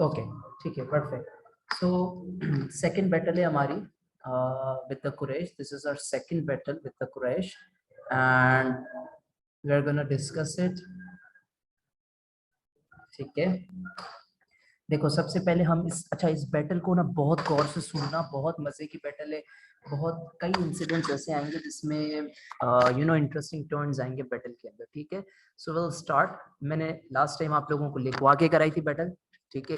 Okay ठीक है, perfect. So second battle है हमारी with the Quraish. This is our second battle with the Quraish and we are gonna discuss it. ठीक है, देखो सबसे पहले हम इस बैटल को ना बहुत गौर से सुनना, बहुत मजे की बैटल है। बहुत कई इंसिडेंट्स ऐसे आएंगे जिसमें इंटरेस्टिंग टर्न्स आएंगे बैटल के अंदर। ठीक है, सो विल स्टार्ट। मैंने लास्ट टाइम आप लोगों को लिखवा के कराई थी बैटल। ठीक है,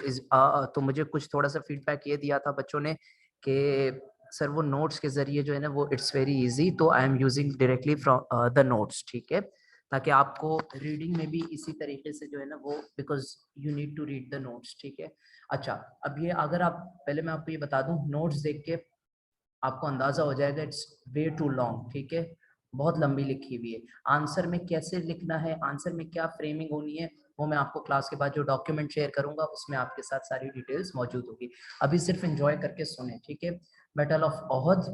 तो मुझे कुछ थोड़ा सा फीडबैक ये दिया था बच्चों ने कि सर वो नोट्स के जरिए जो है ना वो इट्स वेरी इजी, तो I am using directly from the notes. ठीक है, ताकि आपको रीडिंग में भी इसी तरीके से जो है ना वो, because you need to read the notes. ठीक है, अच्छा अब ये अगर आप पहले मैं आपको ये बता दूं, नोट्स देख के आपको अंदाजा हो जाएगा इट्स वे टू लॉन्ग। ठीक है, बहुत लंबी लिखी हुई है। आंसर में कैसे लिखना है, आंसर में क्या फ्रेमिंग होनी है, वो मैं आपको क्लास के बाद जो डॉक्यूमेंट शेयर करूंगा उसमें आपके साथ सारी डिटेल्स मौजूद होगी। अभी सिर्फ एंजॉय करके सुने। ठीक है, बैटल ऑफ ओहद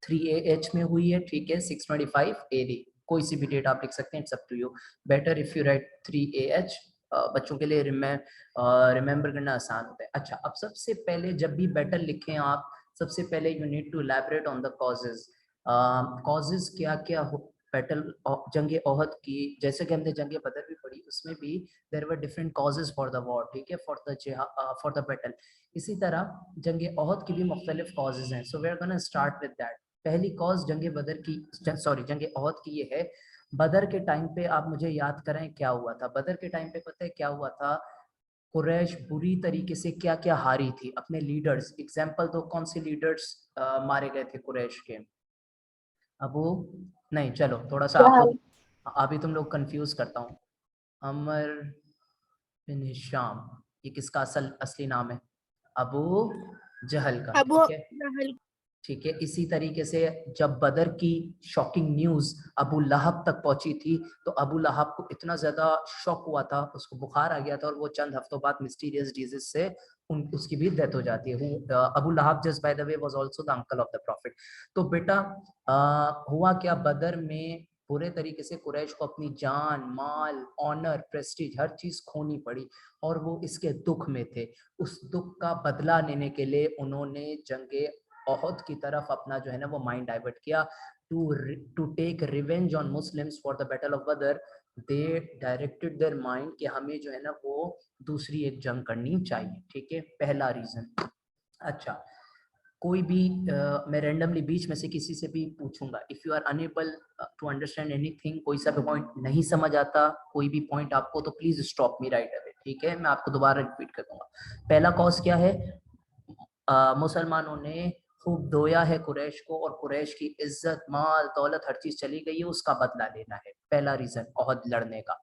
3 AH में हुई है। ठीक है, 625 AD, कोई सी भी डेट आप लिख सकते हैं, it's up to you. Better if you write 3 AH, बच्चों के लिए रिमेम्बर करना आसान होता है। अच्छा, अब सबसे पहले जब भी बैटल लिखें आप, सबसे पहले you need to elaborate on the causes. Causes क्या क्या बैटल जंग ओहद की, जैसे कि हमने जंग बदर भी पढ़ी, उसमें भी there were different causes for the war. ठीक है, फॉर द बैटल। इसी तरह जंग ओहद की भी मुख्तलिफ कॉजेज हैं। So we are gonna start with that. पहली कॉज जंग बदर की, सॉरी जंग ओहद की ये है, बदर के टाइम पे आप मुझे याद करें क्या हुआ था। बदर के टाइम पे पता है क्या हुआ था? कुरैश बुरी तरीके से क्या क्या हारी थी, अपने लीडर्स। एग्जाम्पल दो, कौन से लीडर्स मारे गए थे कुरैश के? अबू, नहीं चलो थोड़ा सा आपको अभी तुम लोग कंफ्यूज करता हूँ। अमर बिन हिशाम, ये किसका असली नाम है? अबू जहल का। अबू ठीक है, जहल। ठीक है। इसी तरीके से जब बदर की शॉकिंग न्यूज अबू लहब तक पहुंची थी, तो अबू लहब को इतना ज्यादा शॉक हुआ था, उसको बुखार आ गया था और वो चंद हफ्तों बाद मिस्टीरियस डिजीज से उसकी भी डेथ हो जाती है। Abu Lahab just by the way was also the uncle of the prophet. तो बेटा हुआ क्या, बदर में पूरे तरीके से कुरैश को अपनी जान, माल, ऑनर, प्रेस्टीज, हर चीज खोनी पड़ी और वो इसके दुख में थे। उस दुख का बदला लेने के लिए उन्होंने जंगे ओहद की तरफ अपना जो है ना वो माइंड डाइवर्ट किया। To take revenge on Muslims for the battle of Badr, they directed their mind कि हमें जो है ना वो दूसरी एक जंग करनी चाहिए। ठीक है, पहला रीजन। अच्छा, कोई भी मैं रैंडमली बीच में से किसी से भी पूछूंगा, if you are unable to understand anything, कोई सा भी पॉइंट नहीं समझ आता, कोई भी पॉइंट आपको, तो please stop me right away. ठीक है, मैं आपको दोबारा रिपीट कर दूंगा। पहला कॉज क्या है? मुसलमानों ने खूब धोया है कुरैश को, और कुरैश की इज्जत, माल, दौलत, हर चीज चली गई है, उसका बदला लेना है। पहला रीजन ओहद लड़ने का।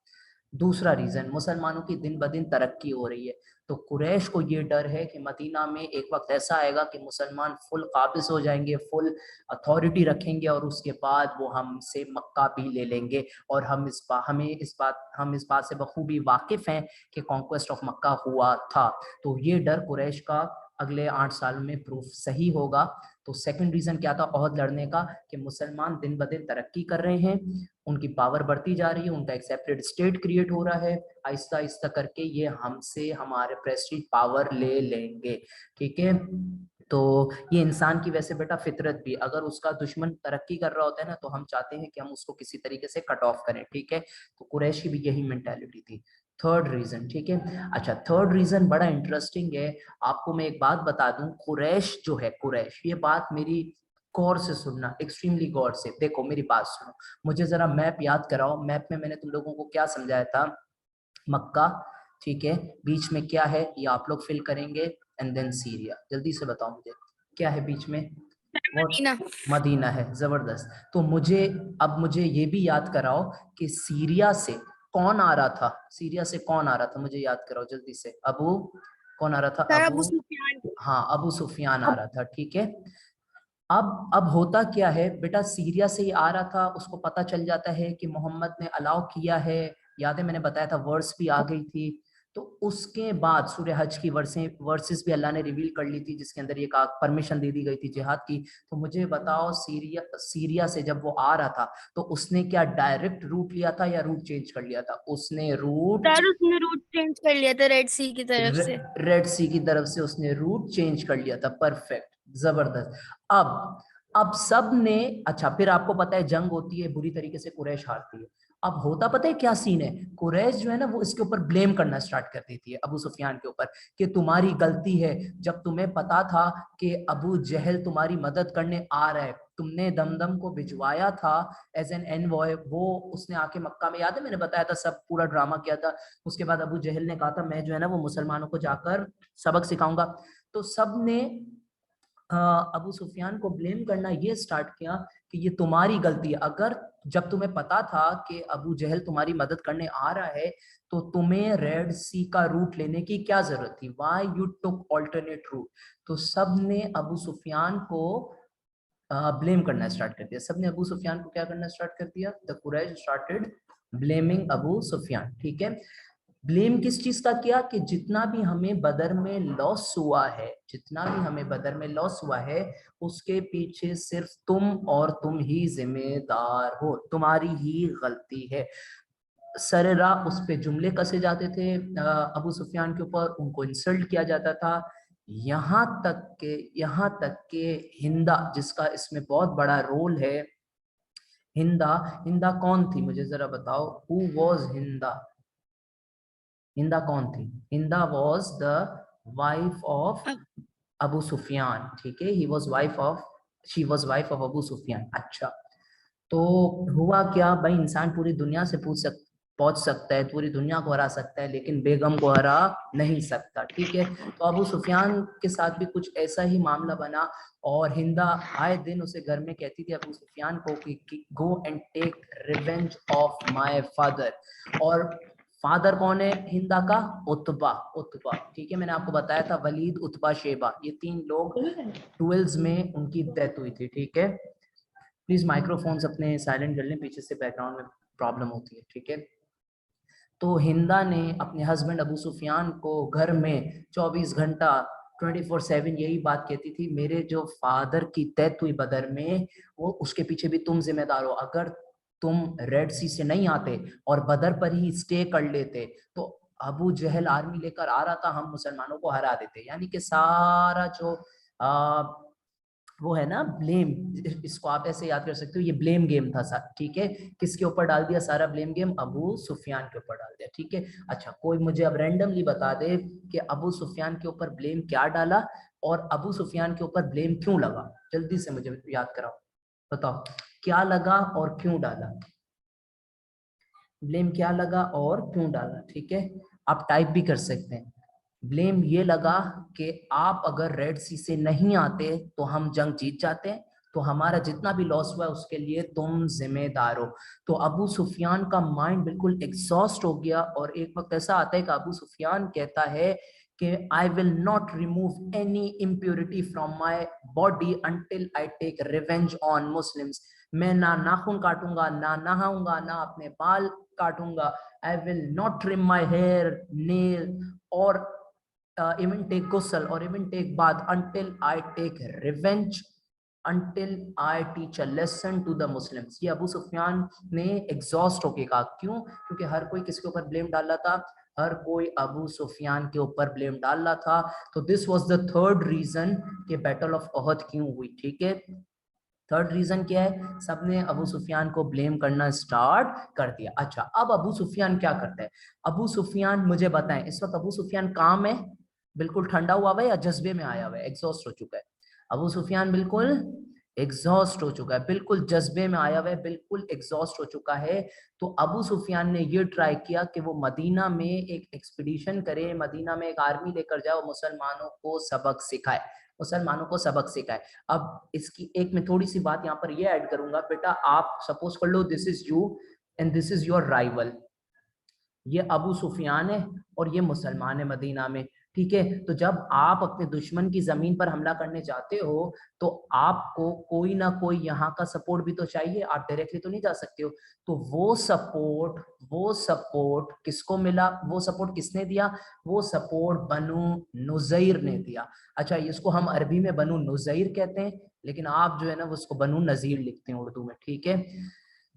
दूसरा रीजन, मुसलमानों की दिन ब दिन तरक्की हो रही है, तो कुरैश को ये डर है कि मदीना में एक वक्त ऐसा आएगा कि मुसलमान फुल काबिज हो जाएंगे, फुल अथॉरिटी रखेंगे, और उसके बाद वो हमसे मक्का भी ले लेंगे। और हम इस बात से बखूबी वाकिफ हैं कि कॉन्क्वेस्ट ऑफ मक्का हुआ था। तो ये डर कुरैश का अगले 8 साल में प्रूफ सही होगा। तो सेकंड रीजन क्या था ओहद लड़ने का? कि मुसलमान दिन ब दिन तरक्की कर रहे हैं, उनकी पावर बढ़ती जा रही है, उनका एक सेपरेट स्टेट क्रिएट हो रहा है, आहिस्ता आहिस्ता करके ये हमसे हमारे प्रेस्टीज पावर ले लेंगे। ठीक है, तो ये इंसान की वैसे बेटा फितरत भी, अगर उसका दुश्मन तरक्की कर रहा होता है ना, तो हम चाहते हैं कि हम उसको किसी तरीके से कट ऑफ करें। ठीक है, तो कुरैश की भी यही मेंटालिटी थी। थर्ड रीजन, ठीक है। अच्छा, थर्ड रीजन बड़ा इंटरेस्टिंग है। आपको मैं एक बात बता दूं, कुरैश जो है, कुरैश, ये बात मेरी गौर से सुनना, एक्सट्रीमली गौर से। देखो मेरी बात सुनो, मुझे जरा मैप याद कराओ। मैप में मैंने तुम लोगों को क्या समझाया था? मक्का, ठीक है, बीच में क्या है ये आप लोग फिल करेंगे, एंड देन सीरिया। जल्दी से बताओ मुझे क्या है बीच में? मदीना। मदीना है, जबरदस्त। तो मुझे ये भी याद कराओ कि सीरिया से कौन आ रहा था? सीरिया से कौन आ रहा था, मुझे याद कराओ जल्दी से। कौन आ रहा था? सर अबू सुफियान। हाँ, अबू सुफियान आ रहा था। ठीक है, अब होता क्या है बेटा, सीरिया से ही आ रहा था, उसको पता चल जाता है कि मोहम्मद ने अलाउ किया है। याद है मैंने बताया था, वर्ड्स भी आ गई थी। तो उसके बाद सूर्य हज की वर्सेस भी अल्लाह ने रिवील कर ली थी, जिसके अंदर ये परमिशन दे दी गई थी जिहाद की। तो मुझे बताओ, सीरिया से जब वो आ रहा था तो उसने क्या डायरेक्ट रूट लिया था या रूट चेंज कर लिया था? उसने रूट चेंज कर लिया था रेड सी की तरफ से। रेड सी की तरफ से उसने रूट चेंज कर लिया था। परफेक्ट, जबरदस्त। अब सब ने, अच्छा फिर आपको पता है जंग होती है, बुरी तरीके से कुरैश हारती है। अब होता पता है क्या सीन है, कुरैश जो है ना वो इसके ऊपर ब्लेम करना स्टार्ट कर देती है अबू सुफियान के ऊपर कि तुम्हारी गलती है, जब तुम्हें पता था कि अबू जहल तुम्हारी मदद करने आ रहा है, तुमने दमदम को भिजवाया था एज एन एनवॉय। वो उसने आके मक्का में, याद है मैंने बताया था, सब पूरा ड्रामा किया था। उसके बाद अबू जहल ने कहा था मैं जो है ना वो मुसलमानों को जाकर सबक सिखाऊंगा। तो सब ने अबू सुफियान को ब्लेम करना ये स्टार्ट किया कि ये तुम्हारी गलती है। अगर जब तुम्हें पता था कि अबू जहल तुम्हारी मदद करने आ रहा है तो तुम्हें रेड सी का रूट लेने की क्या जरूरत थी? Why you took alternate route? तो सब ने अबू सुफियान को ब्लेम करना स्टार्ट कर दिया। सबने अबू सुफियान को क्या करना स्टार्ट कर दिया? The Quraish started blaming Abu Sufyan. ठीक है, ब्लेम किस चीज का किया? कि जितना भी हमें बदर में लॉस हुआ है, जितना भी हमें बदर में लॉस हुआ है, उसके पीछे सिर्फ तुम और तुम ही जिम्मेदार हो, तुम्हारी ही गलती है। सरेरा उस पे जुमले कसे जाते थे अबू सुफियान के ऊपर, उनको इंसल्ट किया जाता था। यहाँ तक के हिंदा, जिसका इसमें बहुत बड़ा रोल है, हिंदा, हिंदा कौन थी मुझे जरा बताओ? Who was हिंदा? हिंदा कौन थी? Hinda was the wife of Abu Sufyan. ठीक है, he was wife of, she was wife of Abu Sufyan. अच्छा, तो हुआ क्या भाई, इंसान पूरी दुनिया से पहुंच सकता है, पूरी दुनिया को हरा सकता है, लेकिन बेगम को हरा नहीं सकता। ठीक है, तो अबू सुफियान के साथ भी कुछ ऐसा ही मामला बना, और हिंदा आए दिन उसे घर में कहती थी अबू सुफियान को कि go and take revenge of my father. और फादर कौन है हिंदा का? उतबा। उतबा, ठीक है, मैंने आपको बताया था वलीद, उतबा, शेबा, ये 3 लोग डुएल्स में उनकी डेथ हुई थी। ठीक है, प्लीज माइक्रोफोन्स अपने साइलेंट कर लें, पीछे से बैकग्राउंड में प्रॉब्लम होती है। ठीक है, तो हिंदा ने अपने हस्बैंड अबू सुफियान को घर में 24 घंटा 24/7 यही बात कहती थी, मेरे जो फादर की डेथ हुई बदर में, वो उसके पीछे भी तुम जिम्मेदार हो। अगर तुम रेड सी से नहीं आते और बदर पर ही स्टे कर लेते तो अबू जहल आर्मी लेकर आ रहा था, हम मुसलमानों को हरा देते। यानी कि सारा जो वो है ना ब्लेम, इसको आप ऐसे याद कर सकते हो, ये ब्लेम गेम था सर। ठीक है, किसके ऊपर डाल दिया सारा ब्लेम गेम? अबू सुफियान के ऊपर डाल दिया। ठीक है, अच्छा कोई मुझे अब रैंडमली बता दे कि अबू सुफियान के ऊपर ब्लेम क्या डाला और अबू सुफियान के ऊपर ब्लेम क्यों लगा? जल्दी से मुझे याद कराओ, बताओ क्या लगा और क्यों डाला? ब्लेम क्या लगा और क्यों डाला? ठीक है, आप टाइप भी कर सकते हैं। ब्लेम ये लगा कि आप अगर रेड सी से नहीं आते तो हम जंग जीत जाते, तो हमारा जितना भी लॉस हुआ है उसके लिए तुम जिम्मेदार हो। तो अबू सुफियान का माइंड बिल्कुल एग्जॉस्ट हो गया, और एक वक्त ऐसा आता है कि अबू सुफियान कहता है कि I will not remove any impurity from my body until I take revenge on Muslims. मैं ना नाखून काटूंगा, ना नहाऊंगा, ना अपने बाल काटूंगा। I will not trim my hair, nail, और even take ghusl or even take bath until I take revenge, until I teach a lesson to the Muslims। ये अबू सुफियान ने एग्जॉस्ट होके कहा। क्यों? क्योंकि हर कोई किसके ऊपर ब्लेम डाल रहा था? हर कोई अबू सुफियान के ऊपर ब्लेम डाल रहा था। तो this was the third reason कि बैटल ऑफ ओहद क्यों हुई। ठीक है, थर्ड रीजन क्या है? सबने अबू सुफियान को ब्लेम करना स्टार्ट कर दिया। अच्छा, अब अबू सुफियान क्या करता है? अबू सुफियान मुझे बताएं, इस वक्त अबू सुफियान काम है, बिल्कुल ठंडा हुआ है, या जज्बे में आया हुआ है, एग्जॉस्ट हो चुका है? अबू सुफियान बिल्कुल एग्जॉस्ट हो चुका है, बिल्कुल जज्बे में आया हुआ है, बिल्कुल एग्जॉस्ट हो चुका है। तो अबू सुफियान ने ये ट्राई किया कि वो मदीना में एक एक्सपीडिशन करे, मदीना में एक आर्मी लेकर जाए, मुसलमानों को सबक सिखाए, मुसलमानों को सबक सिखाए। अब इसकी एक मैं थोड़ी सी बात यहाँ पर ये ऐड करूंगा, बेटा आप सपोज कर लो this is you and this is your rival. ये अबू सुफियान है और ये मुसलमान है मदीना में। ठीक है। तो जब आप अपने दुश्मन की जमीन पर हमला करने जाते हो तो आपको कोई ना कोई यहाँ का सपोर्ट भी तो चाहिए, आप डायरेक्टली तो नहीं जा सकते हो। तो वो सपोर्ट किसको मिला, वो सपोर्ट किसने दिया, वो सपोर्ट बनु नुज़ैर ने दिया। अच्छा, इसको हम अरबी में बनु नुज़ैर कहते हैं, लेकिन आप जो है ना उसको बनु नज़ीर लिखते हैं उर्दू में, ठीक है।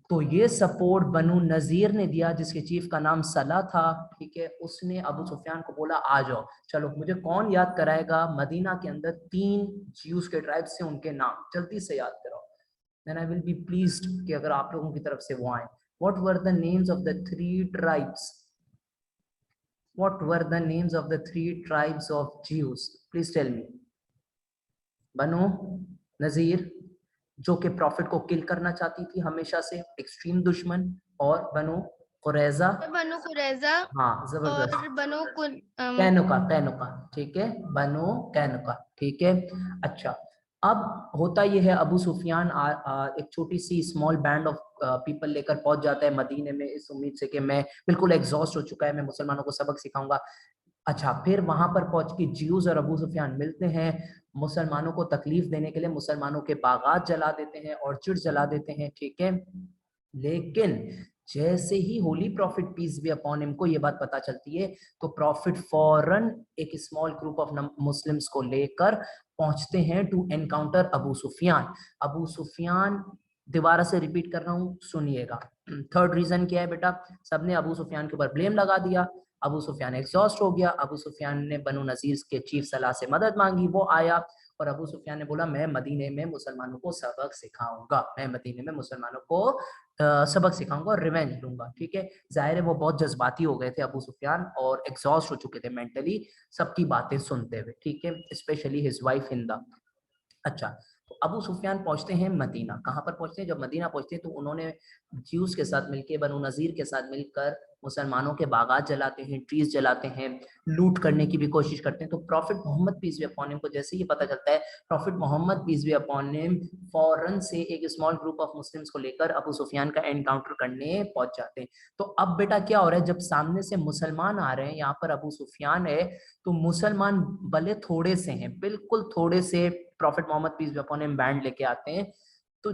तो ये सपोर्ट बनु नज़ीर ने दिया, जिसके चीफ का नाम सला था, ठीक है। उसने अबू सुफियान को बोला आ जाओ। चलो, मुझे कौन याद कराएगा मदीना के अंदर 3 ज्यूस के ट्राइब से उनके नाम, जल्दी से याद कराओ, then I will be pleased कि अगर आप लोगों की तरफ से वो आए। What were the names of the 3 tribes, what were the names of the 3 tribes of Jews, please tell me. Banu Nazir, जो कि प्रॉफिट को किल करना चाहती थी हमेशा से, एक्सट्रीम दुश्मन, और बनु कुरैजा, बनु कुरैजा हाँ और जबरदस्त, बनु कैनुका, कैनुका, ठीक है, बनु कैनुका, ठीक है। अच्छा, अब होता यह है अबू सुफियान एक छोटी C small band of people लेकर पहुंच जाता है मदीने में, इस उम्मीद से कि मैं बिल्कुल एग्जॉस्ट हो चुका है, मैं मुसलमानों को सबक सिखाऊंगा। अच्छा, फिर वहां पर पहुंच के ज्यूज और अबू सुफियान मिलते हैं, मुसलमानों को तकलीफ देने के लिए मुसलमानों के बागात जला देते हैं, ऑर्चिड जला देते हैं, ठीक है। लेकिन जैसे ही holy prophet peace be upon him को ये बात पता चलती है, तो प्रॉफिट फौरन एक स्मॉल ग्रुप ऑफ मुस्लिम्स को लेकर पहुंचते हैं टू एनकाउंटर अबू सुफियान। अबू सुफियान, दोबारा से रिपीट कर रहा हूं, सुनिएगा। थर्ड रीजन क्या है बेटा, सबने अबू सुफियान के ऊपर ब्लेम लगा दिया, अबू सुफियान एग्जॉस्ट हो गया, अबू सुफियान ने बनु नज़ीर के चीफ सलाह से मदद मांगी, वो आया और अबू सुफियान ने बोला मैं मदीने में मुसलमानों को सबक सिखाऊंगा, मैं मदीने में मुसलमानों को सबक सिखाऊंगा और रिवेंज लूंगा, ठीक है। जाहिर है वो बहुत जज्बाती हो गए थे अबू सुफियान और एग्जॉस्ट हो चुके थे मेंटली सबकी बातें सुनते हुए, ठीक है, स्पेशली हिज वाइफ हिंदा। अच्छा, तो अबू सुफियान पहुंचते हैं मदीना। कहाँ पर पहुंचते हैं, जब मदीना पहुंचते हैं तो उन्होंने ज्यूस के साथ मिलकर, बनु नज़ीर के साथ मिलकर मुसलमानों के बागात जलाते हैं, ट्रीज जलाते हैं, लूट करने की भी कोशिश करते हैं। तो prophet Mohammad peace be upon him को जैसे ही पता चलता है, prophet Mohammad peace be upon him फौरन से एक स्मॉल ग्रुप ऑफ मुस्लिम्स को लेकर अबू सुफियान का एनकाउंटर करने पहुंच जाते हैं। तो अब बेटा क्या हो रहा है, जब सामने से मुसलमान आ रहे हैं, यहाँ पर अबू सुफियान है, तो मुसलमान भले थोड़े से हैं, बिल्कुल थोड़े से prophet Mohammad peace be upon him band लेके आते हैं, तो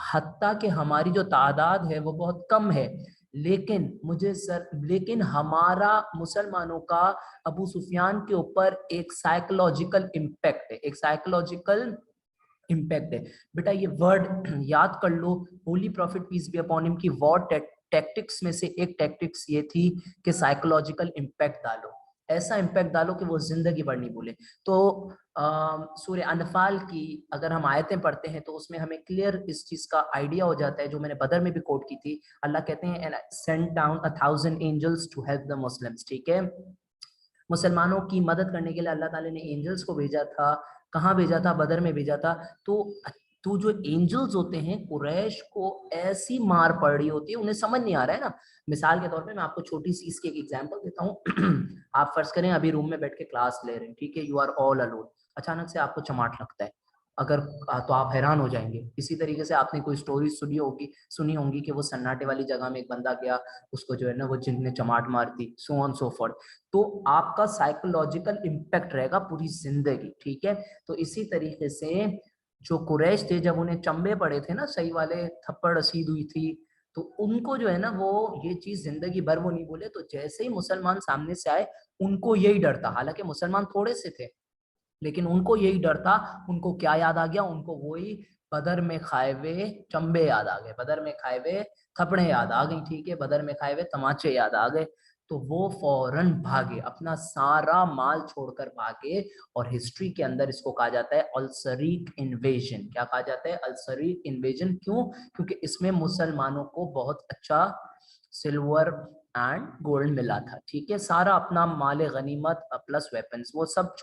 हत्ता कि हमारी जो तादाद है वो बहुत कम है, लेकिन हमारा मुसलमानों का अबू सुफियान के ऊपर एक साइकोलॉजिकल इम्पैक्ट है, एक साइकोलॉजिकल इम्पैक्ट है। बेटा ये वर्ड याद कर लो, holy prophet peace be upon him की वॉर टैक्टिक्स में से एक टैक्टिक्स ये थी कि साइकोलॉजिकल इम्पैक्ट डालो, ऐसा इम्पैक्ट डालो कि वो जिंदगी भर नहीं भूले। तो सूर्य अनफाल की अगर हम आयतें पढ़ते हैं तो उसमें हमें क्लियर इस चीज का आइडिया हो जाता है, जो मैंने बदर में भी कोट की थी। अल्लाह कहते हैं and send down 1000 angels to help the Muslims, ठीक है। मुसलमानों की मदद करने के लिए अल्लाह ताला ने एंजल्स को भेजा था। कहाँ भेजा था, बदर में भेजा था। तो जो एंजल्स होते हैं, कुरैश को ऐसी मार पड़ रही होती है, उन्हें समझ नहीं आ रहा है ना। मिसाल के तौर पे मैं आपको छोटी सी इसकी एक एग्जांपल देता हूँ। आप फर्ज करें अभी रूम में बैठ के क्लास ले रहे हैं, ठीक है, यू आर ऑल अलोन, अचानक से आपको चमाट लगता है, अगर तो आप हैरान हो जाएंगे। इसी तरीके से आपने कोई स्टोरी सुनी होंगी कि वो सन्नाटे वाली जगह में एक बंदा गया, उसको जो है ना वो जिन ने चमाट मार दी, सो ऑन सो फॉर्थ। तो आपका साइकोलॉजिकल इम्पैक्ट रहेगा पूरी जिंदगी, ठीक है। तो इसी तरीके से जो कुरैश थे, जब उन्हें चंबे पड़े थे ना, सही वाले थप्पड़ रसीद हुई थी, तो उनको जो है ना वो ये चीज जिंदगी भर वो नहीं बोले। तो जैसे ही मुसलमान सामने से आए, उनको यही डर था, हालांकि मुसलमान थोड़े से थे, लेकिन उनको यही डर था। उनको क्या याद आ गया, उनको वही बदर में खाए हुए चंबे याद आ गए, बदर में खाए हुए थपड़े याद आ गई, ठीक है, बदर में खाए हुए तमाचे याद आ गए। तो वो फौरन भागे, अपना सारा माल छोड़कर भागे। और हिस्ट्री के अंदर इसको कहा जाता है अल्सरीक इन्वेजन। क्या कहा जाता है, अल्सरीक इन्वेजन। क्यों, क्योंकि इसमें मुसलमानों को बहुत अच्छा सिल्वर एंड गोल्ड मिला था, ठीक है। सारा अपना माल गनीमत प्लस वेपन्स वो सब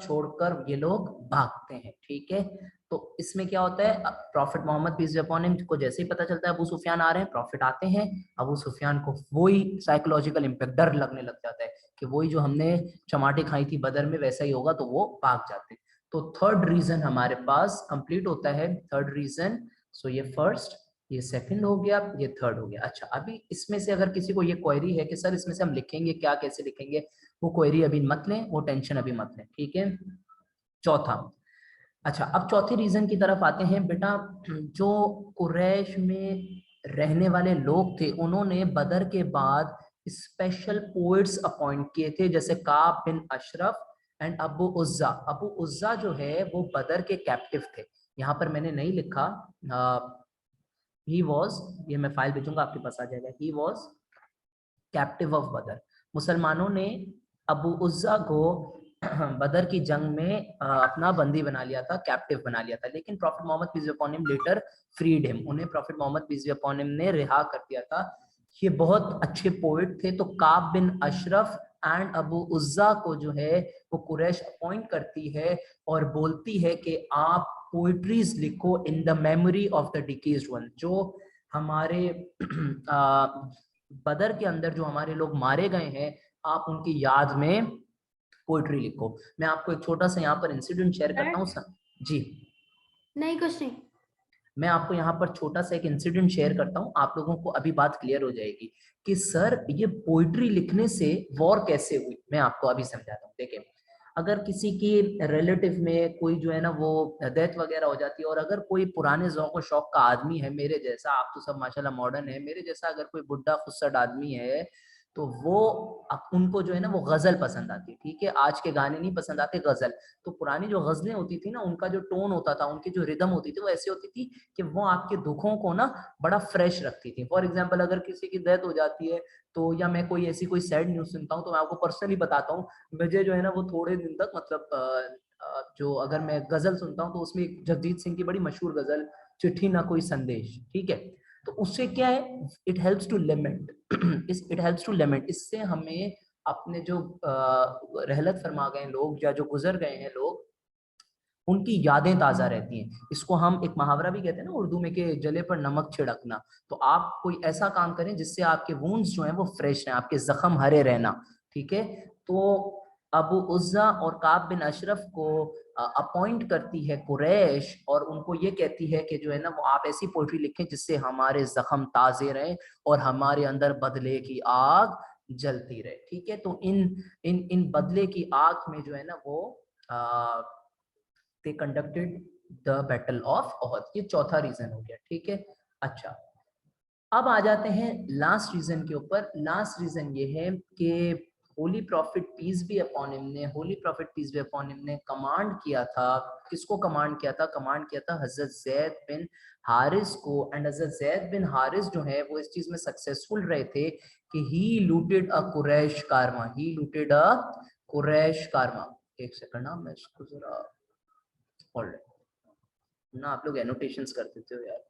छोड़कर ये लोग भागते हैं, ठीक है। तो इसमें क्या होता है, prophet Mohammad peace be upon him को जैसे ही पता चलता है अबू सुफियान आ रहे हैं, प्रॉफिट आते हैं, अबू सुफियान को वही साइकोलॉजिकल इम्पैक्ट, डर लगने लग जाता है कि वही जो हमने चमाटे खाई थी बदर में वैसा ही होगा, तो वो भाग जाते हैं। तो थर्ड रीजन हमारे पास कंप्लीट होता है, थर्ड रीजन। सो ये फर्स्ट, ये सेकंड हो गया, ये थर्ड हो गया। अच्छा, अभी इसमें से अगर किसी को ये क्वेरी है कि सर इसमें से हम लिखेंगे क्या, कैसे लिखेंगे, वो क्वेरी अभी मत लें, वो टेंशन अभी मत लें, ठीक है। चौथा, अच्छा अब चौथे रीजन की तरफ आते हैं बेटा। जो कुरैश में रहने वाले लोग थे उन्होंने बदर के बाद स्पेशल पोएट्स अपॉइंट किए थे, जैसे काब बिन अशरफ एंड अबू उज्जा। अबू उज्जा जो है वो बदर के कैप्टिव थे। यहाँ पर मैंने नहीं लिखा, ही वॉज, ये मैं फाइल भेजूंगा आपके पास आ जाएगा, ही वॉज कैप्टिव ऑफ बदर। मुसलमानों ने अबू उज्जा को बदर की जंग में अपना बंदी बना लिया था, कैप्टिव बना लिया था, लेकिन prophet Mohammad peace be upon him later freed him, उन्हें prophet Mohammad peace be upon him ने रिहा कर दिया था। ये बहुत अच्छे पोएट थे। तो काब बिन अशरफ एंड अबू उज्जा को जो है वो कुरैश अपॉइंट करती है और बोलती है कि आप पोइट्रीज लिखो in the memory of the deceased one. जो हमारे बदर के अंदर जो हमारे लोग मारे गए हैं, आप उनकी याद में पोइट्री लिखो। मैं आपको एक छोटा सा यहाँ पर इंसिडेंट शेयर करता हूँ जी। नहीं कुछ नहीं। मैं आपको यहाँ पर छोटा सा एक इंसिडेंट शेयर करता हूँ, आप लोगों को अभी बात क्लियर हो जाएगी कि सर ये पोइट्री लिखने से वॉर कैसे हुई। मैं आपको अभी समझाता हूँ। देखिए, अगर किसी की रिलेटिव में कोई जो है ना वो डेथ वगैरह हो जाती है, और अगर कोई पुराने ज़ौक़ और शौक का आदमी है, मेरे जैसा, आप तो सब माशाल्लाह मॉडर्न है, मेरे जैसा अगर कोई बुढ़ा खुस्सट आदमी है, तो वो उनको जो है ना वो गजल पसंद आती है, ठीक है। आज के गाने नहीं पसंद आते, गजल। तो पुरानी जो गजलें होती थी ना, उनका जो टोन होता था, उनकी जो रिदम होती थी, वो ऐसी होती थी कि वो आपके दुखों को ना बड़ा फ्रेश रखती थी। फॉर एग्जाम्पल, अगर किसी की डेथ हो जाती है तो, या मैं कोई ऐसी कोई सैड न्यूज सुनता हूँ, तो मैं आपको पर्सनली बताता हूँ, मुझे जो है ना वो थोड़े दिन तक मतलब जो अगर मैं गजल सुनता हूँ तो उसमें एक जगजीत सिंह की बड़ी मशहूर गजल, चिट्ठी ना कोई संदेश, ठीक है। तो उससे क्या है, it helps to limit it helps to limit, इससे हमें अपने जो रहलत फरमा गए लोग या जो गुजर गए हैं लोग, उनकी यादें ताजा रहती हैं। इसको हम एक मुहावरा भी कहते हैं ना उर्दू में, कि जले पर नमक छिड़कना। तो आप कोई ऐसा काम करें जिससे आपके वुंड्स जो हैं वो फ्रेश रहें, आपके जख्म हरे रहना, ठीक है। तो अबू उज्जा और काब बिन अशरफ को अपॉइंट करती है कुरैश, और उनको ये कहती है कि जो है ना वो आप ऐसी पोइट्री लिखें जिससे हमारे जख्म ताजे रहें और हमारे अंदर बदले की आग जलती रहे, ठीक है। तो इन बदले की आग में जो है ना वो they conducted the battle of Uhud. ये चौथा रीजन हो गया, ठीक है। अच्छा, अब आ जाते हैं लास्ट रीजन के ऊपर। लास्ट रीजन ये है कि holy prophet peace be upon him ने, holy prophet peace be upon him ने कमांड किया था, किसको कमांड किया था? कमांड किया था हजरत ज़ैद बिन हारिस को। And Hazrat zaid bin Haris जो है वो इस चीज में सक्सेसफुल रहे थे कि ही लूटेड अ कुरैश कारवा, ही लूटेड अ कुरैश कारवा। एक सेकंड ना, मैं इसको जरा ना, आप लोग एनोटेशंस कर देते हो यार,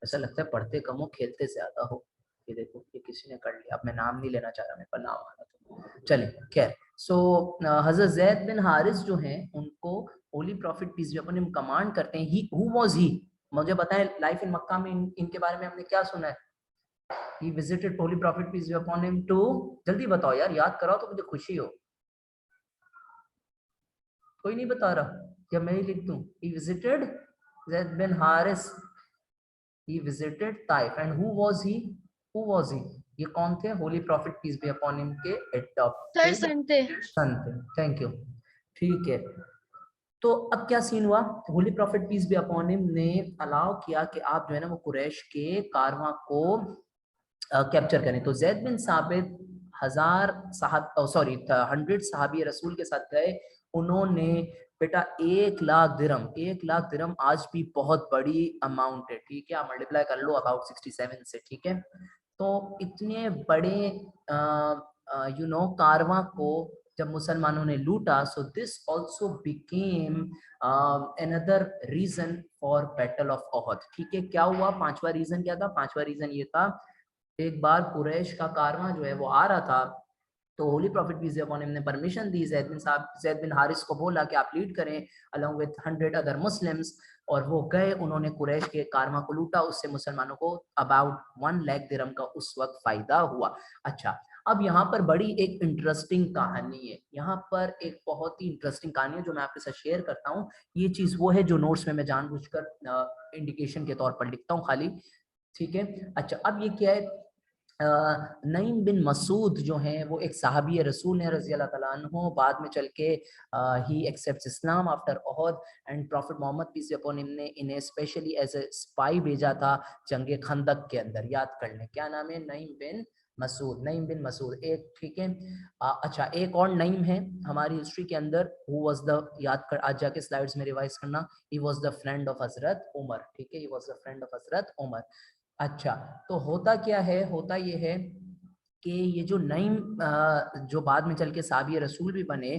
ऐसा लगता है पढ़ते कम हो खेलते ज्यादा हो। ये देखो, ये किसी ने कर लिया, अब मैं नाम नहीं लेना चाह रहा, मेरे पर नाम आ रहा था, चलिए खैर। सो हजरत ज़ैद बिन हारिस जो हैं उनको holy prophet peace be upon him command करते हैं। He, who was he? मुझे बताएं, लाइफ इन मक्का में इनके बारे में हमने क्या सुना है? He visited holy prophet peace be upon him too, जल्दी बताओ यार, याद कराओ तो मुझे खुशी हो। कोई नहीं बता रहा, या मैं ही लिख दूं? he visited Zaid bin Haris, he visited Taif, and who was he? ये कौन थे? Holy prophet peace be upon him के सर एडॉप्टेड सुनते। सन थे। थैंक यू, ठीक है। तो अब क्या सीन हुआ? Holy prophet peace be upon him ने अलाउ किया कि आप जो है ना वो कुरैश के कारवां को कैप्चर करें। तो जैद बिन साबित 100 सहाबी रसूल के साथ गए। उन्होंने बेटा 1,00,000 दिरहम, 1,00,000 दिरहम आज भी बहुत बड़ी अमाउंट है, ठीक है। आप मल्टीप्लाई कर लो अबाउट 67 से, ठीक है। तो इतने बड़े कारवां को जब मुसलमानों ने लूटा, so this also became another reason for battle of Uhud, ठीक है। क्या हुआ? पांचवा रीजन क्या था? पांचवा रीजन ये था, एक बार कुरैश का कारवां जो है वो आ रहा था, तो holy prophet peace be upon him ने परमिशन दी, ज़ैद बिन हारिस को बोला कि आप लीड करें अलॉन्ग विद 100 अदर मुस्लिम्स, और वो गए, उन्होंने कुरैश के कारवां को लूटा। उससे मुसलमानों को अबाउट 1,00,000 दिरहम का उस वक्त फायदा हुआ। अच्छा, अब यहाँ पर बड़ी एक इंटरेस्टिंग कहानी है, यहाँ पर एक बहुत ही इंटरेस्टिंग कहानी है जो मैं आपके साथ शेयर करता हूँ। ये चीज वो है जो नोट्स में मैं जानबूझकर इंडिकेशन के तौर पर लिखता हूँ खाली। ठीक है। अच्छा, अब ये क्या है, नईम बिन मसूद जो हैं वो एक सहाबी रसूल हैं रज़ी अल्लाह तआला अन्हु। बाद में चल के ही accepts Islam after Uhud, and prophet Mohammad peace be upon him ने इन्हें स्पेशली एज ए स्पाई भेजा था जंग खंदक के अंदर। याद कर लें क्या नाम है, नईम बिन मसूद, नईम बिन मसूद एक, ठीक है। अच्छा, एक और नईम है हमारी हिस्ट्री के अंदर, हु वाज द, याद कर आज जाके स्लाइड्स में रिवाइज करना, ही वाज द फ्रेंड ऑफ हजरत उमर, ठीक है, ही वाज द फ्रेंड ऑफ हजरत उमर। अच्छा, तो होता क्या है, होता ये है कि ये जो नईम जो बाद में चल के साबी रसूल भी बने,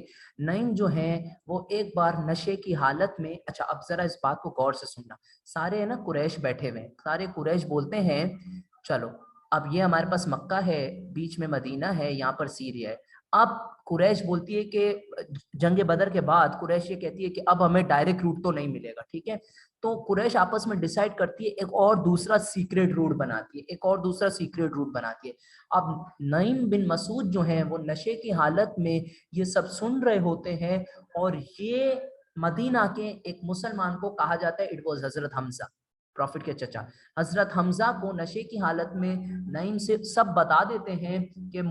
नईम जो हैं वो एक बार नशे की हालत में, अच्छा अब जरा इस बात को गौर से सुनना, सारे है ना कुरैश बैठे हुए हैं, सारे कुरैश बोलते हैं चलो अब ये हमारे पास मक्का है, बीच में मदीना है, यहाँ पर सीरिया है। अब कुरैश बोलती है कि जंग बदर के बाद कुरैश ये कहती है कि अब हमें डायरेक्ट रूट तो नहीं मिलेगा, ठीक है। तो कुरैश आपस में डिसाइड करती है एक और दूसरा सीक्रेट रूट बनाती है, एक और दूसरा सीक्रेट रूट बनाती है। अब नईम बिन मसूद जो हैं वो नशे की हालत में ये सब सुन रहे होते हैं, और ये मदीना के एक मुसलमान को कहा जाता है, it was Hazrat Hamza, profit के चचा, हजरत हमजा को नशे की हालत में नईम से सब बता देते हैं कि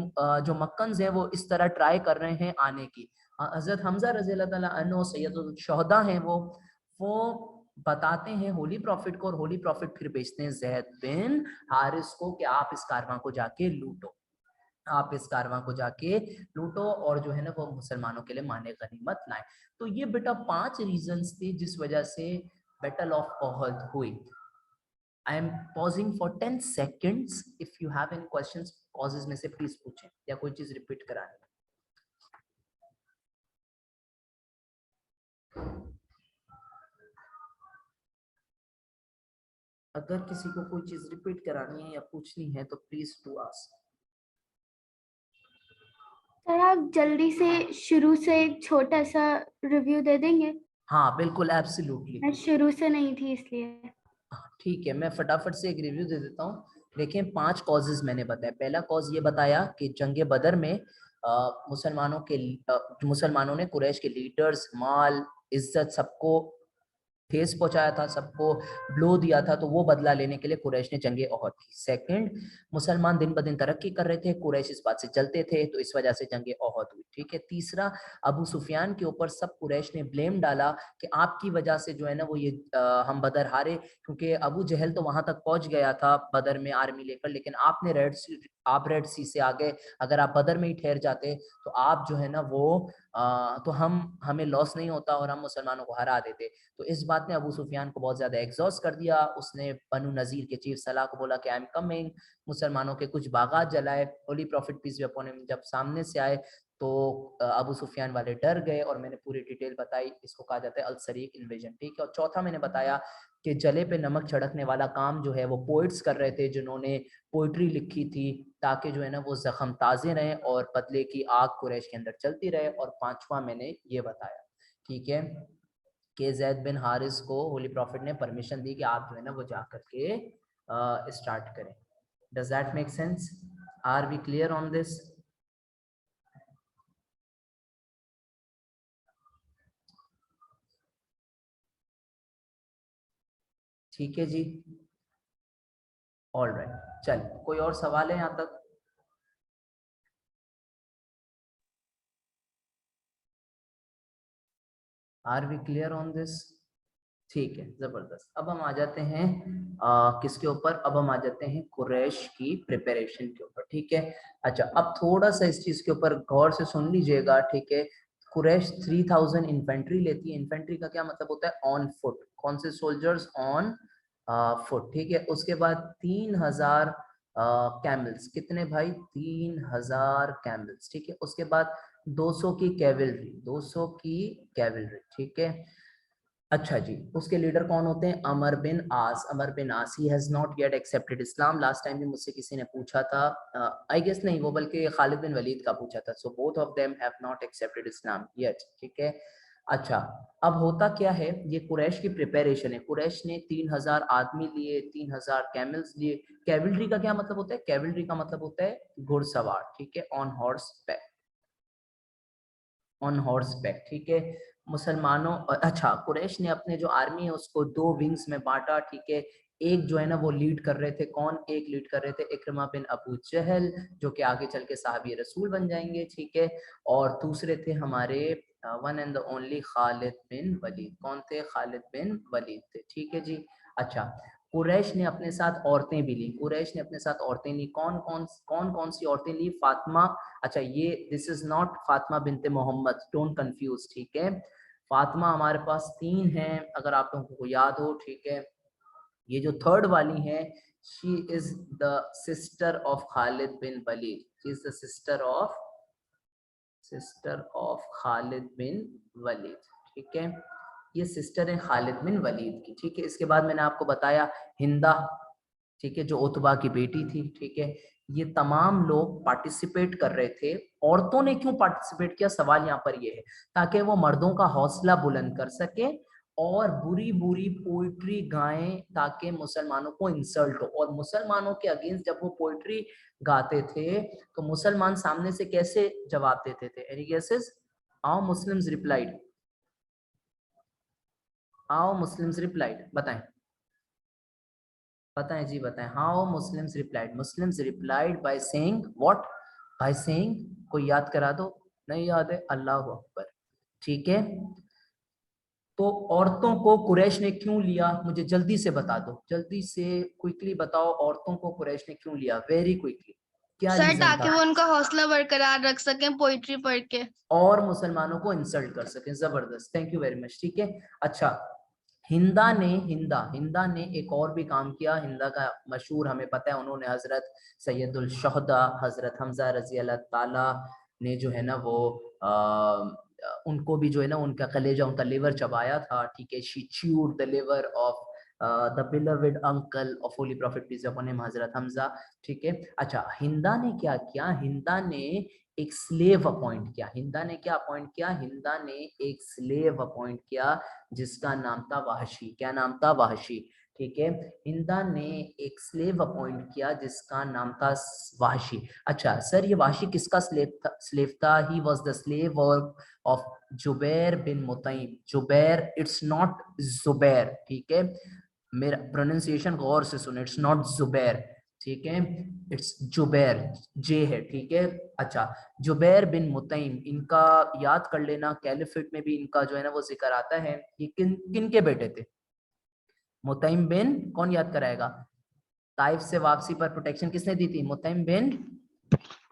जो मक्कन्स हैं वो इस तरह ट्राई कर रहे हैं आने की। हजरत हमजा रज़ी अल्लाह तआला अन्हु सैयदुल शुहदा हैं, वो बताते हैं होली प्रॉफिट को, और होली प्रॉफिट फिर बेचते हैं ज़ैद बिन हारिस को कि आप इस कारवां को जाके लूटो, आप इस कारवां को जाके लूटो, और जो है ना वो मुसलमानों के लिए माने गनीमत लाए। तो ये बेटा 5 रीजंस थे जिस वजह से बैटल ऑफ ओहद हुई। I am pausing for 10 seconds, if you have any questions pauses में से प्लीज पूछें, या कोई चीज रिपीट करानी। अगर किसी को कोई चीज रिपीट करानी है या पूछनी है तो प्लीज टू आस्क। सर आप जल्दी से शुरू से एक छोटा सा रिव्यू दे देंगे? हाँ बिल्कुल, एब्सोल्युटली। मैं शुरू से नहीं थी इसलिए। ठीक है, मैं फटाफट से एक रिव्यू दे देता हूँ। देखें 5 कॉजेज मैंने बताया। पहला कॉज ये बताया कि जंग बदर में मुसलमानों ने कुरैश के लीडर्स, माल, इज्जत सबको ठेस पहुंचाया था, सबको ब्लो दिया था, तो वो बदला लेने के लिए कुरैश ने जंगे ओहद की। सेकंड, मुसलमान दिन ब दिन तरक्की कर रहे थे, कुरैश इस बात से जलते थे, तो इस वजह से जंगे ओहद हुई, ठीक है। तीसरा, अबू सुफियान के ऊपर सब कुरैश ने ब्लेम डाला कि आपकी वजह से जो है ना वो ये हम बदर हारे, क्योंकि अबू जहल तो वहां तक पहुंच गया था बदर में आर्मी लेकर, लेकिन आपने रेड सी से आगे, अगर आप बदर में ही ठहर जाते तो आप जो है ना वो तो हमें लॉस नहीं होता और हम मुसलमानों को हरा देते। तो इस बात ने अबू सुफियान को बहुत ज्यादा एग्जॉस्ट कर दिया। उसने बनु नजीर के चीफ सलाह को बोला कि आई एम कमिंग, मुसलमानों के कुछ बागात जलाए। Holy prophet peace be upon him जब सामने से आए तो अबू सुफियान वाले डर गए, और मैंने पूरी डिटेल बताई, इसको कहा जाता है अल सरीक इन्वेजन, ठीक है। और चौथा मैंने बताया कि जले पे नमक छिड़कने वाला काम जो है वो पोइट्स कर रहे थे, जिन्होंने पोइट्री लिखी थी ताकि जो है ना वो जख्म ताज़े रहें और बदले की आग कुरैश के अंदर चलती रहे। और पांचवा मैंने ये बताया, ठीक है, कि ज़ैद बिन हारिस को होली प्रॉफिट ने परमिशन दी कि आप जो है ना वो जा करके स्टार्ट करें। Does that make sense? Are we clear on this? ठीक है जी, ऑल राइट। चल, कोई और सवाल है यहाँ तक? Are we clear on this? ठीक है, जबरदस्त। अब हम आ जाते हैं किसके ऊपर, अब हम आ जाते हैं कुरैश की प्रिपरेशन के ऊपर, ठीक है। अच्छा, अब थोड़ा सा इस चीज के ऊपर गौर से सुन लीजिएगा, ठीक है। कुरैश 3000 इन्फेंट्री लेती है। इन्फेंट्री का क्या मतलब होता है? On foot. कौन से सोल्जर्स? ऑन फुट, ठीक है। उसके बाद 3000 कैमल्स। कितने भाई? 3000 कैमल्स, ठीक है। उसके बाद 200 की कैवलरी, 200 की कैवलरी, ठीक है। अच्छा जी, उसके लीडर कौन होते हैं? Amr bin Aas. Amr bin Aas, he has not yet accepted Islam. Last time भी मुझसे किसी ने पूछा था, आई गेस नहीं, वो बल्कि खालिद बिन वलीद का पूछा था। So both of them have not accepted Islam yet, ठीक है। अच्छा, अब होता क्या है, ये कुरैश की प्रिपरेशन है। कुरैश ने 3000 आदमी लिए, 3000 कैमल्स लिए। कैवलरी का क्या मतलब होता है? कैवलरी का मतलब होता है घुड़सवार, ठीक है, on horse back, on horse back, ठीक है। मुसलमानों, अच्छा, कुरैश ने अपने जो आर्मी है उसको 2 विंग्स में बांटा, ठीक है। एक जो है ना वो लीड कर रहे थे, कौन एक लीड कर रहे थे? इक्रमा बिन अबू जहल, जो कि आगे चल के साहबी रसूल बन जाएंगे, ठीक है। और दूसरे थे हमारे one and the only Khalid bin Walid. कौन थे? खालिद बिन वलीद थे, ठीक है जी। अच्छा, कुरैश ने अपने साथ औरतें भी ली, कुरैश ने अपने साथ औरतें ली। कौन कौन सी औरतें ली? फातिमा, अच्छा ये this is not Fatima binte Muhammad, don't confuse, ठीक है। फातिमा हमारे पास 3 हैं, अगर आप लोगों को याद हो, ठीक है। ये जो थर्ड वाली है, she is the sister of Khalid bin Walid, she is the sister of Khalid bin Walid, ठीक है। ये सिस्टर है खालिद बिन वलीद की, ठीक है। इसके बाद मैंने आपको बताया हिंदा, ठीक है, जो उतबा की बेटी थी, ठीक है। ये तमाम लोग पार्टिसिपेट कर रहे थे। औरतों ने क्यों पार्टिसिपेट किया? सवाल यहाँ पर ये है, ताकि वो मर्दों का हौसला बुलंद कर सके और बुरी बुरी पोइट्री गाएं, ताकि मुसलमानों को इंसल्ट हो। और मुसलमानों के अगेंस्ट जब वो पोइट्री गाते थे तो मुसलमान सामने से कैसे जवाब देते थे? Any guesses? How Muslims replied? How Muslims replied? बताएं बताएं जी, बताएं। How Muslims replied? Muslims replied by saying what? By saying, कोई याद करा दो, नहीं याद है? अल्लाह अकबर, ठीक है। तो औरतों को कुरैश ने क्यों लिया? मुझे जल्दी से बता दो, जल्दी से क्विकली बताओ, औरतों को कुरैश ने क्यों लिया? वेरी क्विकली, क्या सर रीजन ताकि था? वो उनका हौसला बरकरार रख सकें पोइट्री पढ़ के। और मुसलमानों को इंसल्ट कर सके। जबरदस्त, थैंक यू वेरी मच, ठीक है। अच्छा, हिंदा ने एक और भी काम किया। हिंदा का मशहूर हमें पता है, उन्होंने हजरत सैयदुल शुहदा हजरत हमजा रजी अल्लाह ताला ने जो है ना वो उनको भी जो है ना उनका कलेजा, उनका लिवर चबाया था, ठीक है। She chewed the liver of the beloved uncle of Holi prophet peace upon him हजरत हमजा, ठीक है। अच्छा, हिंदा ने क्या किया? हिंदा ने एक स्लेव अपॉइंट किया। हिंदा ने क्या अपॉइंट किया? हिंदा ने एक स्लेव अपॉइंट किया जिसका नाम था वाहशी। क्या नाम था? वाहशी, ठीक है। हिंदा ने एक स्लेव अपॉइंट किया जिसका नाम था वाहशी। अच्छा सर, ये वाहशी किसका स्लेव था? He was the slave of Jubair bin Mutim. Jubair, it's not Jubair, ठीक है। मेरा प्रोनाउंसिएशन गौर से सुने, इट्स नॉट जुबैर, ठीक है, इट्स जुबैर, जे है, ठीक है। अच्छा, जुबैर बिन मुतैम, इनका याद कर लेना, कैलिफेट में भी इनका जो है ना वो जिक्र आता है। ये किन किन के बेटे थे? मुतैम बिन, कौन याद कराएगा? ताइफ से वापसी पर प्रोटेक्शन किसने दी थी? मुतैम बिन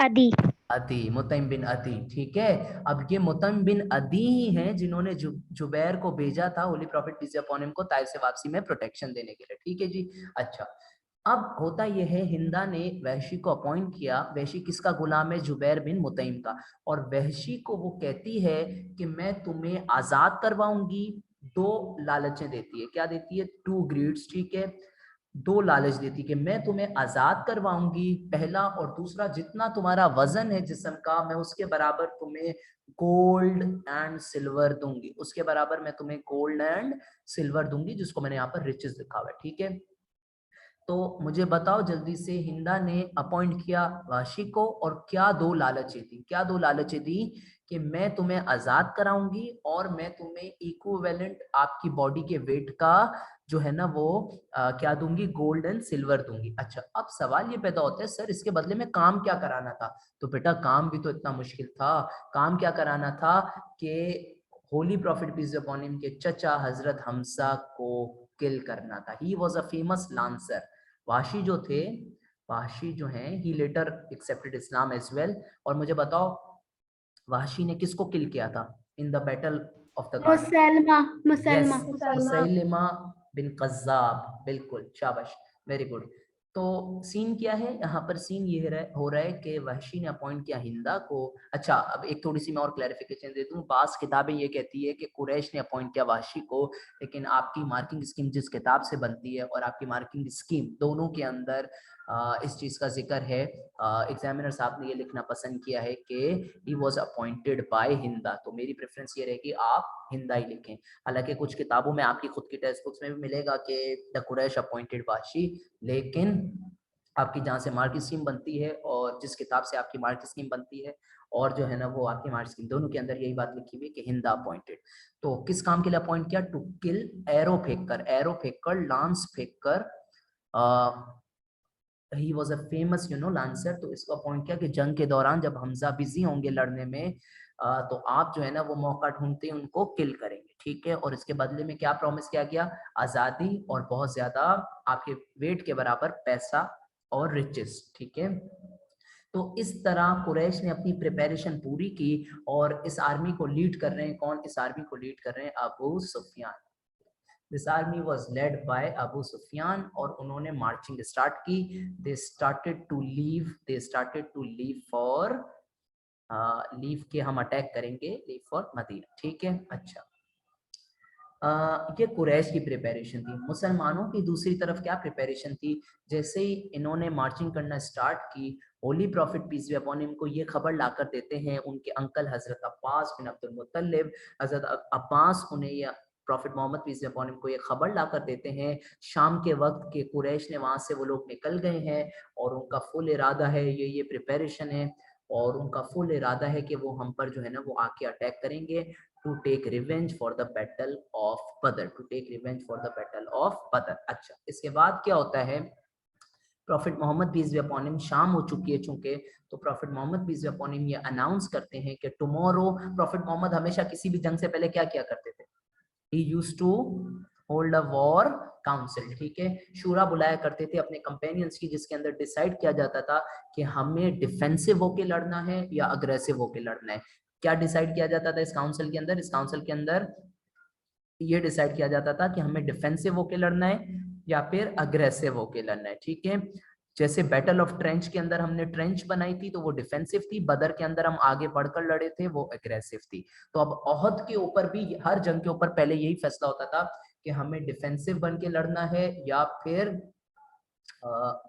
अदी। अदी, मुतैम बिन अदी, ठीक है। अब ये मुतैम बिन अदी ही हैं जिन्होंने जुबैर को भेजा था Holi prophet peace upon him को ताइफ से वापसी में प्रोटेक्शन देने के लिए, ठीक है जी। अच्छा, अब होता यह है, हिंदा ने वहशी को अपॉइंट किया। वहशी किसका गुलाम है? जुबैर बिन मुतैम का। और वहशी को वो कहती है कि मैं तुम्हें आजाद करवाऊंगी। 2 लालचें देती है। क्या देती है? 2 ग्रीड्स, ठीक है। 2 लालच देती कि मैं तुम्हें आजाद करवाऊंगी, पहला, और दूसरा, जितना तुम्हारा वजन है जिस्म का, मैं उसके बराबर तुम्हें गोल्ड एंड सिल्वर दूंगी। उसके बराबर मैं तुम्हें गोल्ड एंड सिल्वर दूंगी, जिसको मैंने यहाँ पर रिचेस लिखा हुआ है, ठीक है। तो मुझे बताओ जल्दी से, हिंदा ने अपॉइंट किया वाशी को, और क्या 2 लालचें दी? क्या 2 लालचें दी? कि मैं तुम्हें आजाद कराऊंगी और मैं तुम्हें इक्विवेलेंट आपकी बॉडी के वेट का जो है ना वो क्या दूंगी? गोल्ड एंड सिल्वर दूंगी। अच्छा, अब सवाल ये पैदा होता है, सर इसके बदले में काम क्या कराना था? तो बेटा काम भी तो इतना मुश्किल था। काम क्या कराना था कि holy prophet peace upon him के चचा हजरत हमजा को किल करना था। He was a famous lancer. Wahshi जो थे, वाशी जो हैं, he later accepted Islam as well. और मुझे बताओ, वाशी ने किसको किल किया था in the battle of the garden? Musalma. Musaylima bin Kazzab, बिल्कुल, शाबाश, वेरी गुड। तो सीन क्या है यहाँ पर? सीन ये हो रहा है कि वहशी ने अपॉइंट किया हिंदा को। अच्छा, अब एक थोड़ी सी मैं और क्लैरिफिकेशन दे दूं। बास किताबें ये कहती है कि कुरैश ने अपॉइंट किया वहशी को, लेकिन आपकी मार्किंग स्कीम जिस किताब से बनती है और आपकी मार्किंग स्कीम दोनों के अंदर इस चीज का जिक्र है। एग्जामिनर साहब ने ये लिखना पसंद किया है कि ही वॉज अपॉइंटेड बाय हिंदा। तो मेरी प्रेफरेंस ये रहेगी आप हिंदा ही लिखें। हालांकि कुछ किताबों में, आपकी खुद की टेक्स्ट बुक्स में भी मिलेगा कि द कुरैश अपॉइंटेड वाशी, लेकिन आपकी जहाँ से मार्क स्कीम बनती है और जिस किताब से आपकी मार्क स्कीम बनती है और जो है ना वो आपकी मार्क स्कीम, दोनों के अंदर यही बात लिखी हुई है कि हिंदा अपॉइंटेड। तो किस काम के लिए अपॉइंट किया? टू किल, एरो फेंक कर, एरो फेंक कर, लांस फेंक कर ही वॉज अ फेमस लांसर। तो इसको पॉइंट किया कि जंग के दौरान जब हमजा बिजी होंगे लड़ने में तो आप जो है ना वो मौका ढूंढते ही उनको किल करेंगे, ठीक है। और इसके बदले में क्या प्रॉमिस किया गया? आजादी और बहुत ज्यादा आपके वेट के बराबर पैसा और रिचेस, ठीक है। तो इस तरह कुरैश ने अपनी प्रिपरेशन पूरी की और इस आर्मी को लीड कर रहे हैं कौन? इस आर्मी को लीड कर रहे हैं Abu Sufiyan. This army was led by Abu Sufyan और उन्होंने मार्चिंग स्टार्ट की। They started to leave for leave के हम अटैक करेंगे, लीव फॉर मदीना, ठीक है। अच्छा, ये कुरैश की प्रिपरेशन थी। मुसलमानों की दूसरी तरफ क्या प्रिपरेशन थी? जैसे ही इन्होंने मार्चिंग करना स्टार्ट की, holy prophet peace be upon him को ये खबर लाकर देते हैं उनके अंकल हजरत अब्बास बिन अब्दुल मुत्तलिब। हजरत अब्बास उन्हें ये prophet Mohammad peace be upon him को ये खबर लाकर देते हैं शाम के वक्त के कुरैश ने वहां से वो लोग निकल गए हैं और उनका फुल इरादा है, ये प्रिपरेशन है और उनका फुल इरादा है कि वो हम पर जो है ना वो आके अटैक करेंगे to take revenge for the battle of Badr, to take revenge for the battle of Badr। अच्छा, इसके बाद क्या होता है? Prophet Mohammad peace be upon him, शाम हो चुकी है चूंकि, तो prophet Mohammad peace be upon him ये अनाउंस करते हैं कि टुमारो, प्रॉफिट मोहम्मद हमेशा किसी भी जंग से पहले क्या किया करते थे? He used to hold a war council, ठीक है। शूरा बुलाया करते थे अपने कंपेनियंस की जिसके अंदर डिसाइड किया जाता था कि हमें डिफेंसिव होके लड़ना है या अग्रेसिव होके लड़ना है। क्या डिसाइड किया जाता था इस काउंसिल के अंदर? इस काउंसिल के अंदर ये डिसाइड किया जाता था कि हमें डिफेंसिव होके लड़ना है या फिर अग्रेसिव होके लड़ना है, ठीक है। जैसे बैटल ऑफ ट्रेंच के अंदर हमने ट्रेंच बनाई थी तो वो डिफेंसिव थी, बदर के अंदर हम आगे बढ़कर लड़े थे वो अग्रेसिव थी। तो अब ओहद के ऊपर भी हर जंग के ऊपर पहले यही फैसला होता था कि हमें डिफेंसिव बन के लड़ना है या फिर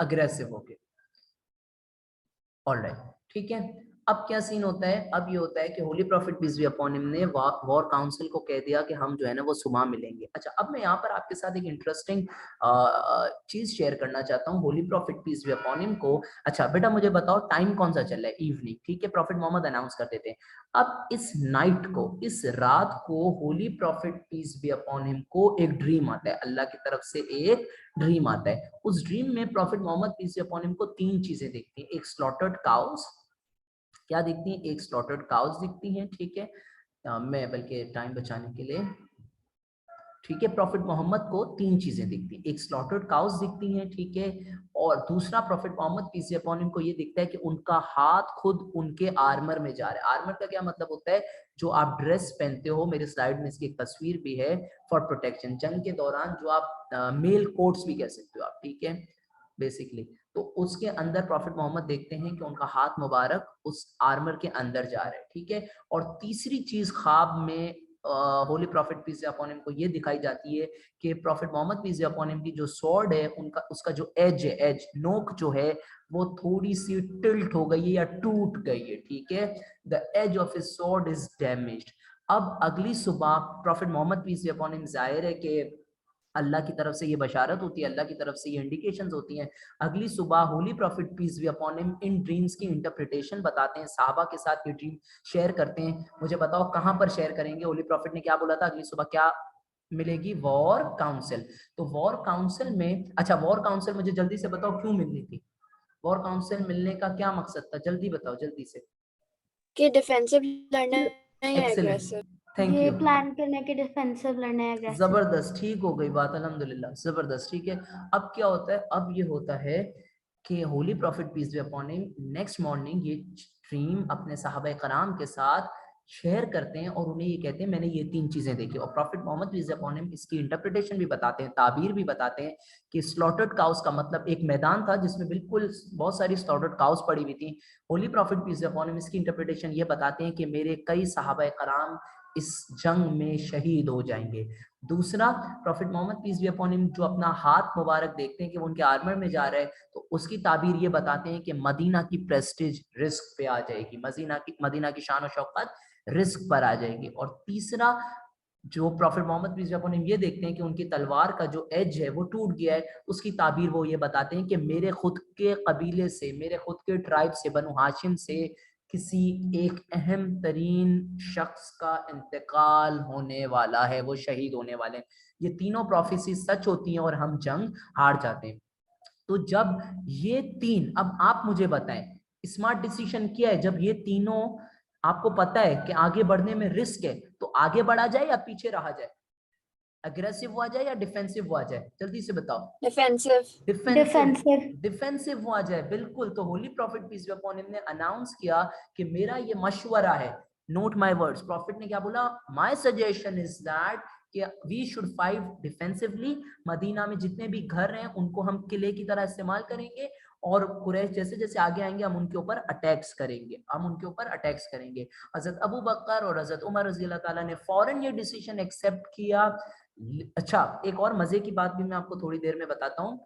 अग्रेसिव होके। ऑलराइट, ठीक है। अब क्या सीन होता है? अब ये होता है कि holy prophet peace be upon him ने वॉर काउंसिल को कह दिया कि हम जो है ना वो सुबह मिलेंगे। अच्छा, अब मैं यहाँ पर आपके साथ एक इंटरेस्टिंग चीज शेयर करना चाहता हूँ holy prophet peace be upon him को। अच्छा बेटा मुझे बताओ टाइम कौन सा चल रहा है? इवनिंग, ठीक है। प्रॉफिट मोहम्मद अनाउंस कर देते हैं। अब इस नाइट को, इस रात को holy prophet peace be upon him को एक ड्रीम आता है, अल्लाह की तरफ से एक ड्रीम आता है। उस ड्रीम में prophet Mohammad peace be upon him को तीन चीजें दिखती हैं। एक स्लॉटर्ड काउस, क्या दिखती हैं? एक स्लॉटर्ड काउस दिखती हैं, ठीक है। मैं बल्कि टाइम बचाने के लिए, ठीक है, प्रॉफिट मोहम्मद को तीन चीजें दिखती हैं। एक स्लॉटर्ड काउस दिखती हैं, ठीक है, और दूसरा prophet Mohammad peace be upon him को ये दिखता है कि उनका हाथ खुद उनके आर्मर में जा रहा है। आर्मर का क्या मतलब होता है? जो आप ड्रेस पहनते हो, मेरे स्लाइड में इसकी एक तस्वीर भी है, फॉर प्रोटेक्शन, जंग के दौरान जो आप मेल कोट्स भी कह सकते हो आप, ठीक है, बेसिकली। तो उसके अंदर प्रॉफिट मोहम्मद देखते हैं कि उनका हाथ मुबारक उस आर्मर के अंदर जा रहा है, ठीक है। और तीसरी चीज ख्वाब में holy prophet peace upon him को ये दिखाई जाती है कि prophet Mohammad peace upon him की जो स्वॉर्ड है उनका, उसका जो एज है, एज नोक जो है वो थोड़ी सी टिल्ट हो गई है या टूट गई है, ठीक है। The edge of his sword is damaged. अब अगली सुबह prophet Mohammad peace upon him, जाहिर है कि अल्लाह की तरफ से ये बशारत होती है, अल्लाह की तरफ से ये इंडिकेशंस होती हैं। अगली सुबह holy prophet peace be upon him इन ड्रीम्स की इंटरप्रिटेशन बताते हैं, साहबा के साथ ये ड्रीम शेयर करते हैं। मुझे बताओ कहां पर शेयर करेंगे? होली प्रॉफिट ने क्या बोला था? अगली सुबह क्या मिलेगी? War council. तो वॉर काउंसिल में, अच्छा वॉर काउंसिल मुझे जल्दी से बताओ क्यों मिलनी थी? वॉर काउंसिल मिलने का क्या मकसद था? जल्दी बताओ, जल्दी से। कि डिफेंसिव लड़ना है या एक्सेलेंट, एग्रेसिव। थैंक ये यू। प्लान करने के डिफेंसिव लड़ने अग्रेसिव। जबरदस्त, ठीक हो गई बात, अल्हम्दुलिल्लाह, जबरदस्त, ठीक है। अब क्या होता है? अब ये होता है कि holy prophet peace be upon him next morning ये ड्रीम अपने साहबा कराम के साथ शेयर करते हैं और उन्हें ये कहते हैं मैंने ये तीन चीजें देखी। और prophet Mohammad peace be upon him इसकी इंटरप्रिटेशन भी बताते हैं, ताबीर भी बताते हैं कि स्लॉटर्ड काउस का मतलब एक मैदान था जिसमें बिल्कुल बहुत सारी स्लॉटर्ड काउस पड़ी हुई थी। Holy prophet peace be upon him इसकी इंटरप्रिटेशन ये बताते हैं कि मेरे कई साहबा कराम इस जंग में शहीद हो जाएंगे। दूसरा, prophet Mohammad peace be upon him जो अपना हाथ मुबारक देखते हैं कि वो उनके आर्मर में जा रहा है, तो उसकी ताबीर ये बताते हैं कि मदीना की प्रेस्टीज रिस्क पे आ जाएगी, मदीना की शान और शौकत रिस्क पर आ जाएगी। और तीसरा, जो prophet Mohammad peace be upon him ये देखते हैं कि उनकी तलवार का जो एज है वो टूट गया है, उसकी ताबीर वो ये बताते हैं कि मेरे खुद के कबीले से, मेरे खुद के ट्राइब से, बनु हाशिम से किसी एक अहम तरीन शख्स का इंतकाल होने वाला है, वो शहीद होने वाले हैं। ये तीनों प्रोफेसी सच होती हैं और हम जंग हार जाते हैं। तो जब ये तीन, अब आप मुझे बताएं, स्मार्ट डिसीजन क्या है? जब ये तीनों आपको पता है कि आगे बढ़ने में रिस्क है, तो आगे बढ़ा जाए या पीछे रहा जाए? अग्रेसिव हुआ जाए या डिफेंसिव हुआ जाए? जल्दी से बताओ। डिफेंसिव। डिफेंसिव। डिफेंसिव हुआ जाए, बिल्कुल। तो holy prophet peace be upon him ने अनाउंस किया कि मेरा ये मशवरा है, नोट माय वर्ड्स। प्रॉफिट ने क्या बोला? माय सजेशन इज दैट कि we should fight defensively. Medina में जितने भी घर हैं उनको हम किले की तरह इस्तेमाल करेंगे, और कुरैश जैसे जैसे आगे आएंगे हम उनके ऊपर अटैक्स करेंगे। हजरत अबू बकर और हजरत उमर रजी अल्लाह ताला ने फौरन ये डिसीजन एक्सेप्ट किया। अच्छा, एक और मजे की बात भी मैं आपको थोड़ी देर में बताता हूँ।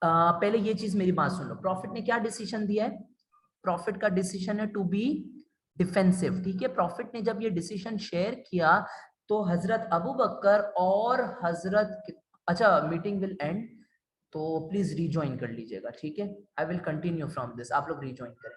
पहले ये चीज मेरी बात सुन लो। प्रॉफिट ने क्या डिसीजन दिया है? प्रॉफिट का डिसीजन है टू बी डिफेंसिव, ठीक है। प्रॉफिट ने जब ये डिसीजन शेयर किया तो हजरत अबू बकर और हजरत, अच्छा मीटिंग विल एंड, तो प्लीज रीजॉइन कर लीजिएगा, ठीक है। I will continue from this, आप लोग रीजॉइन करें।